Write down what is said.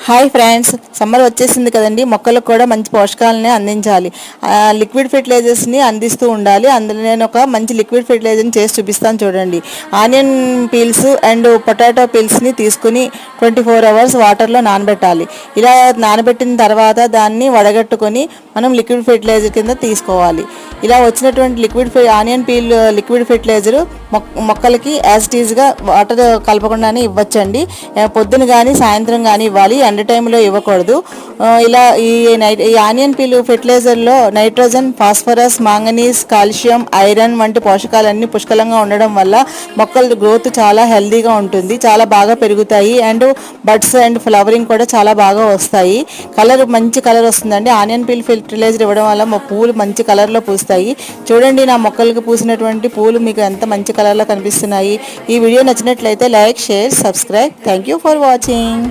Hi friends, summer వచ్చేసింది కదండి. మొక్కలకు కూడా మంచి పోషకాలని అందించాలి. లిక్విడ్ ఫెర్టిలైజర్స్ని అందిస్తూ ఉండాలి. అందులో నేను ఒక మంచి లిక్విడ్ ఫెర్టిలైజర్ని చేసి చూపిస్తాను చూడండి. ఆనియన్ పీల్స్ అండ్ పొటాటో పీల్స్ని తీసుకుని 24 అవర్స్ వాటర్లో నానబెట్టాలి. ఇలా నానబెట్టిన తర్వాత దాన్ని వడగట్టుకొని మనం లిక్విడ్ ఫెర్టిలైజర్ కింద తీసుకోవాలి. ఇలా వచ్చినటువంటి ఆనియన్ పీల్ లిక్విడ్ ఫెర్టిలైజర్ మొక్కలకి యాజ్ ఇట్ ఈజ్గా వాటర్ కలపకుండానే ఇవ్వచ్చండి. పొద్దున కానీ సాయంత్రం కానీ ఇవ్వాలి, ఎండ టైంలో ఇవ్వకూడదు. ఈ ఆనియన్ పీల్ ఫెర్టిలైజర్లో nitrogen, phosphorus, manganese, calcium, iron వంటి పోషకాలన్నీ పుష్కలంగా ఉండడం వల్ల మొక్కల గ్రోత్ చాలా హెల్దీగా ఉంటుంది, చాలా బాగా పెరుగుతాయి. అండ్ బడ్స్ అండ్ ఫ్లవరింగ్ కూడా చాలా బాగా వస్తాయి. మంచి కలర్ వస్తుందండి. ఆనియన్ పీల్ ఫెర్టిలైజర్ ఇవ్వడం వల్ల మా పూలు మంచి కలర్లో పూస్తాయి. చూడండి, నా మొక్కలకు పూసినటువంటి పూలు మీకు ఎంత మంచి కలర్లో కనిపిస్తున్నాయి. ఈ వీడియో నచ్చినట్లయితే like, share, subscribe. Thank you for watching.